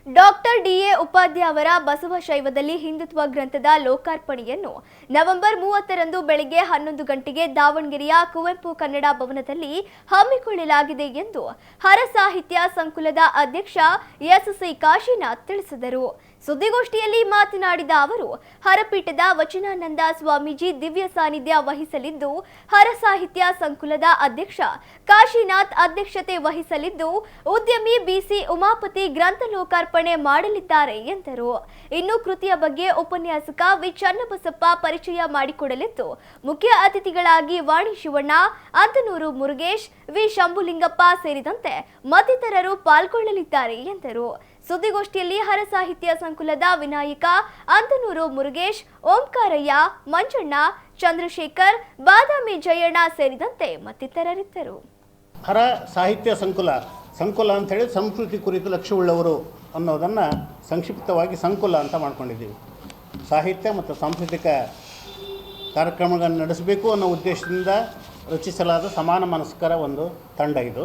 Doctor ಡಿ.ಎ. Upadhyaya ಅವರ ಬಸವ ಶೈವದಲ್ಲಿ ಹಿಂದುತ್ವ ಗ್ರಂಥದ ಲೋಕಾರ್ಪಣೆಯನ್ನು November 30ರಂದು ಬೆಳಗ್ಗೆ 11 ಗಂಟೆಗೆ ದಾವಣಗೆರೆಯ ಕುವೆಂಪು ಕನ್ನಡ ಭವನದಲ್ಲಿ ಹಮ್ಮಿಕೊಳ್ಳಲಾಗಿದೆ ಎಂದು ಹರ ಸಾಹಿತ್ಯ ಸಂಕುಲದ ಅಧ್ಯಕ್ಷ ಎಸ್.ಸಿ. ಕಾಶಿನಾಥ್ ತಿಳಿಸಿದರು. ಸುದ್ದಿಗೋಷ್ಠಿಯಲ್ಲಿ ಮಾತನಾಡಿದ ಅವರು, ಹರಪೀಠದ ವಚನಾನಂದ ಸ್ವಾಮೀಜಿ ದಿವ್ಯ ಸಾನ್ನಿಧ್ಯ ವಹಿಸಲಿದ್ದು, ಹರ ಸಾಹಿತ್ಯ ಸಂಕುಲದ ಅಧ್ಯಕ್ಷ ಕಾಶಿನಾಥ್ ಅಧ್ಯಕ್ಷತೆ ವಹಿಸಲಿದ್ದು, ಉದ್ಯಮಿ ಬಿ.ಸಿ. ಉಮಾಪತಿ ಗ್ರಂಥ ಲೋಕಾರ್ಪಣೆ ಮಾಡಲಿದ್ದಾರೆ ಎಂದರು. ಇನ್ನು ಕೃತಿಯ ಬಗ್ಗೆ ಉಪನ್ಯಾಸಕ ವಿ. ಚನ್ನಬಸಪ್ಪ ಪರಿಚಯ ಮಾಡಿಕೊಡಲಿದ್ದು, ಮುಖ್ಯ ಅತಿಥಿಗಳಾಗಿ ವಾಣಿ ಶಿವಣ್ಣ, ಅಂತನೂರು ಮುರುಗೇಶ್, ವಿ. ಶಂಭುಲಿಂಗಪ್ಪ ಸೇರಿದಂತೆ ಮತ್ತಿತರರು ಪಾಲ್ಗೊಳ್ಳಲಿದ್ದಾರೆ ಎಂದರು. ಸುದ್ದಿಗೋಷ್ಠಿಯಲ್ಲಿ ಹರ ಸಾಹಿತ್ಯ ಸಂಕುಲದ ವಿನಾಯಕ, ಅಂತನೂರು ಮುರುಗೇಶ್, ಓಂಕಾರಯ್ಯ, ಮಂಜಣ್ಣ, ಚಂದ್ರಶೇಖರ್, ಬಾದಾಮಿ ಜಯಣ್ಣ ಸೇರಿದಂತೆ ಮತ್ತಿತರರಿದ್ದರು. ಹರ ಸಾಹಿತ್ಯ ಸಂಕುಲ ಅಂತ ಹೇಳಿ ಸಂಸ್ಕೃತಿ ಕುರಿತು ಲಕ್ಷ್ಯವುಳ್ಳವರು ಅನ್ನೋದನ್ನು ಸಂಕ್ಷಿಪ್ತವಾಗಿ ಸಂಕುಲ ಅಂತ ಮಾಡ್ಕೊಂಡಿದ್ದೀವಿ. ಸಾಹಿತ್ಯ ಮತ್ತು ಸಾಂಸ್ಕೃತಿಕ ಕಾರ್ಯಕ್ರಮಗಳನ್ನು ನಡೆಸಬೇಕು ಅನ್ನೋ ಉದ್ದೇಶದಿಂದ ರಚಿಸಲಾದ ಸಮಾನ ಮನಸ್ಕರ ಒಂದು ತಂಡ ಇದು.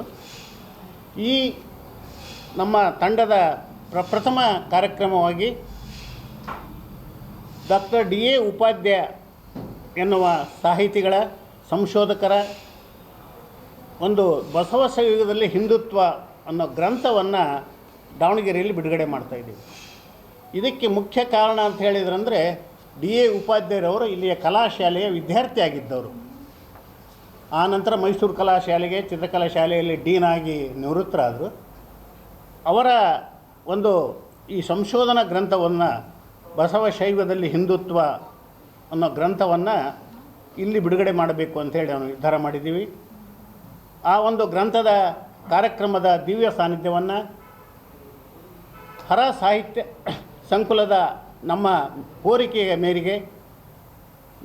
ಈ ನಮ್ಮ ತಂಡದ ಪ್ರಥಮ ಕಾರ್ಯಕ್ರಮವಾಗಿ ಡಾಕ್ಟರ್ ಡಿ.ಎ. ಉಪಾಧ್ಯಾಯ ಎನ್ನುವ ಸಾಹಿತಿಗಳ ಸಂಶೋಧಕರ ಒಂದು ಬಸವ ಶೈವದಲ್ಲಿ ಹಿಂದುತ್ವ ಅನ್ನೋ ಗ್ರಂಥವನ್ನು ದಾವಣಗೆರೆಯಲ್ಲಿ ಬಿಡುಗಡೆ ಮಾಡ್ತಾಯಿದ್ದೀವಿ. ಇದಕ್ಕೆ ಮುಖ್ಯ ಕಾರಣ ಅಂತ ಹೇಳಿದ್ರಂದರೆ, ಡಿ.ಎ. ಉಪಾಧ್ಯಾಯರವರು ಇಲ್ಲಿಯ ಕಲಾಶಾಲೆಯ ವಿದ್ಯಾರ್ಥಿ ಆಗಿದ್ದವರು. ಆ ನಂತರ ಮೈಸೂರು ಕಲಾಶಾಲೆಗೆ, ಚಿತ್ರಕಲಾ ಶಾಲೆಯಲ್ಲಿ ಡೀನ್ ಆಗಿ ನಿವೃತ್ತರಾದರು. ಅವರ ಒಂದು ಈ ಸಂಶೋಧನಾ ಗ್ರಂಥವನ್ನು, ಬಸವ ಶೈವದಲ್ಲಿ ಹಿಂದುತ್ವ ಅನ್ನೋ ಗ್ರಂಥವನ್ನು ಇಲ್ಲಿ ಬಿಡುಗಡೆ ಮಾಡಬೇಕು ಅಂಥೇಳಿ ನಾವು ನಿರ್ಧಾರ ಮಾಡಿದ್ದೀವಿ. ಆ ಒಂದು ಗ್ರಂಥದ ಕಾರ್ಯಕ್ರಮದ ದಿವ್ಯ ಸಾನ್ನಿಧ್ಯವನ್ನು ಹರ ಸಾಹಿತ್ಯ ಸಂಕುಲದ ನಮ್ಮ ಕೋರಿಕೆಯ ಮೇರೆಗೆ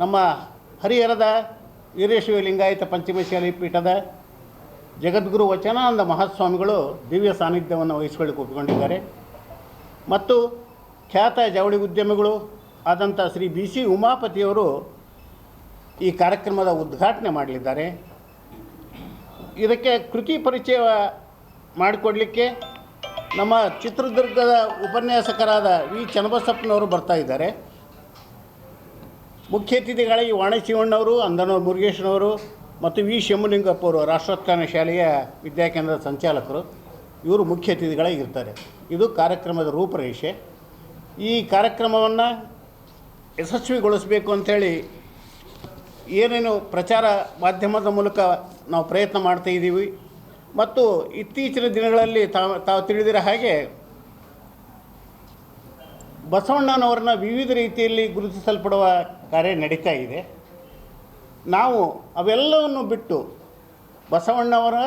ನಮ್ಮ ಹರಿಹರದ ವೀರಶೈವ ಲಿಂಗಾಯತ ಪಂಚಮಶಾಲಿ ಪೀಠದ ಜಗದ್ಗುರು ವಚನಾನಂದ ಮಹಾಸ್ವಾಮಿಗಳು ದಿವ್ಯ ಸಾನ್ನಿಧ್ಯವನ್ನು ವಹಿಸಿಕೊಳ್ಳಿಕ್ಕೆ ಒಪ್ಪಿಕೊಂಡಿದ್ದಾರೆ. ಮತ್ತು ಖ್ಯಾತ ಜವಳಿ ಉದ್ಯಮಿಗಳು ಆದಂಥ ಶ್ರೀ ಬಿ.ಸಿ. ಉಮಾಪತಿಯವರು ಈ ಕಾರ್ಯಕ್ರಮದ ಉದ್ಘಾಟನೆ ಮಾಡಲಿದ್ದಾರೆ. ಇದಕ್ಕೆ ಕೃತಿ ಪರಿಚಯ ಮಾಡಿಕೊಡಲಿಕ್ಕೆ ನಮ್ಮ ಚಿತ್ರದುರ್ಗದ ಉಪನ್ಯಾಸಕರಾದ ವಿ. ಚನ್ನಬಸಪ್ಪನವರು ಬರ್ತಾ ಇದ್ದಾರೆ. ಮುಖ್ಯ ಅತಿಥಿಗಳಾಗಿ ವಾಣಿ ಶಿವಣ್ಣವರು, ಅಂತನೂರು ಮುರುಗೇಶ್ನವರು ಮತ್ತು ವಿ. ಶಂಭುಲಿಂಗಪ್ಪ ಅವರು ರಾಷ್ಟ್ರೋತ್ಥಾನ ಶಾಲೆಯ ವಿದ್ಯಾಕೇಂದ್ರದ ಸಂಚಾಲಕರು, ಇವರು ಮುಖ್ಯ ಅತಿಥಿಗಳಾಗಿರ್ತಾರೆ. ಇದು ಕಾರ್ಯಕ್ರಮದ ರೂಪರೇಷೆ. ಈ ಕಾರ್ಯಕ್ರಮವನ್ನು ಯಶಸ್ವಿಗೊಳಿಸಬೇಕು ಅಂಥೇಳಿ ಏನೇನು ಪ್ರಚಾರ ಮಾಧ್ಯಮದ ಮೂಲಕ ನಾವು ಪ್ರಯತ್ನ ಮಾಡ್ತಾಯಿದ್ದೀವಿ. ಮತ್ತು ಇತ್ತೀಚಿನ ದಿನಗಳಲ್ಲಿ ತಾವು ತಿಳಿದಿರೋ ಹಾಗೆ ಬಸವಣ್ಣನವರನ್ನ ವಿವಿಧ ರೀತಿಯಲ್ಲಿ ಗುರುತಿಸಲ್ಪಡುವ ಕಾರ್ಯ ನಡೀತಾ ಇದೆ. ನಾವು ಅವೆಲ್ಲವನ್ನು ಬಿಟ್ಟು ಬಸವಣ್ಣವರ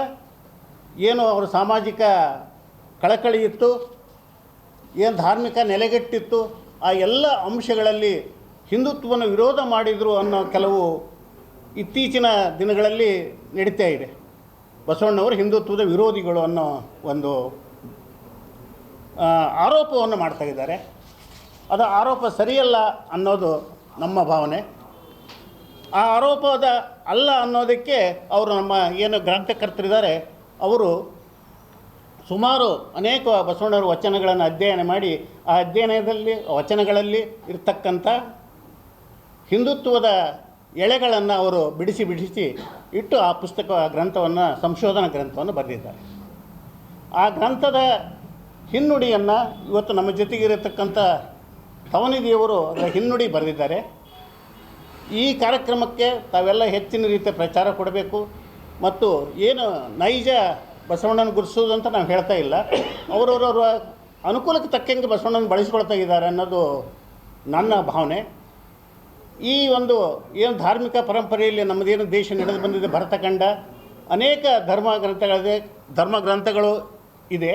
ಏನು ಅವರ ಸಾಮಾಜಿಕ ಕಳಕಳಿ ಇತ್ತು, ಏನು ಧಾರ್ಮಿಕ ನೆಲೆಗಟ್ಟಿತ್ತು, ಆ ಎಲ್ಲ ಅಂಶಗಳಲ್ಲಿ ಹಿಂದುತ್ವವನ್ನು ವಿರೋಧ ಮಾಡಿದರು ಅನ್ನೋ ಕೆಲವು ಇತ್ತೀಚಿನ ದಿನಗಳಲ್ಲಿ ನಡೀತಾ ಇದೆ. ಬಸವಣ್ಣವರು ಹಿಂದುತ್ವದ ವಿರೋಧಿಗಳು ಅನ್ನೋ ಒಂದು ಆರೋಪವನ್ನು ಮಾಡ್ತಾಯಿದ್ದಾರೆ. ಅದು ಆರೋಪ ಸರಿಯಲ್ಲ ಅನ್ನೋದು ನಮ್ಮ ಭಾವನೆ. ಆ ಆರೋಪದ ಅಲ್ಲ ಅನ್ನೋದಕ್ಕೆ ಅವರು ನಮ್ಮ ಏನು ಗ್ರಂಥಕರ್ತರಿದ್ದಾರೆ ಅವರು ಸುಮಾರು ಅನೇಕ ಬಸವಣ್ಣವರ ವಚನಗಳನ್ನು ಅಧ್ಯಯನ ಮಾಡಿ, ಆ ಅಧ್ಯಯನದಲ್ಲಿ ವಚನಗಳಲ್ಲಿ ಇರ್ತಕ್ಕಂಥ ಹಿಂದುತ್ವದ ಎಳೆಗಳನ್ನು ಅವರು ಬಿಡಿಸಿ ಇಟ್ಟು ಆ ಗ್ರಂಥವನ್ನು ಸಂಶೋಧನಾ ಗ್ರಂಥವನ್ನು ಬರೆದಿದ್ದಾರೆ. ಆ ಗ್ರಂಥದ ಹಿನ್ನುಡಿಯನ್ನು ಇವತ್ತು ನಮ್ಮ ಜೊತೆಗಿರತಕ್ಕಂಥ ತವನಿದಿಯವರು ಅದರ ಹಿನ್ನುಡಿ ಬರೆದಿದ್ದಾರೆ. ಈ ಕಾರ್ಯಕ್ರಮಕ್ಕೆ ತಾವೆಲ್ಲ ಹೆಚ್ಚಿನ ರೀತಿಯ ಪ್ರಚಾರ ಕೊಡಬೇಕು. ಮತ್ತು ಏನು ನೈಜ ಬಸವಣ್ಣನ ಗುರುತಿಸೋದು ಅಂತ ನಾವು ಹೇಳ್ತಾ ಇಲ್ಲ, ಅವರವರ ಅನುಕೂಲಕ್ಕೆ ತಕ್ಕಂಗೆ ಬಸವಣ್ಣನ ಬಳಸ್ಕೊಳ್ತಾ ಇದ್ದಾರೆ ಅನ್ನೋದು ನನ್ನ ಭಾವನೆ. ಈ ಒಂದು ಏನು ಧಾರ್ಮಿಕ ಪರಂಪರೆಯಲ್ಲಿ ನಮ್ಮದೇನು ದೇಶ ನಡೆದು ಬಂದಿದೆ, ಭರತಖಂಡ, ಅನೇಕ ಧರ್ಮ ಗ್ರಂಥಗಳು ಇದೆ.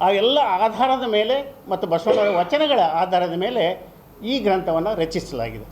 ಆ ಎಲ್ಲ ಆಧಾರದ ಮೇಲೆ ಮತ್ತು ಬಸವಣ್ಣನ ವಚನಗಳ ಆಧಾರದ ಮೇಲೆ ಈ ಗ್ರಂಥವನ್ನು ರಚಿಸಲಾಗಿದೆ.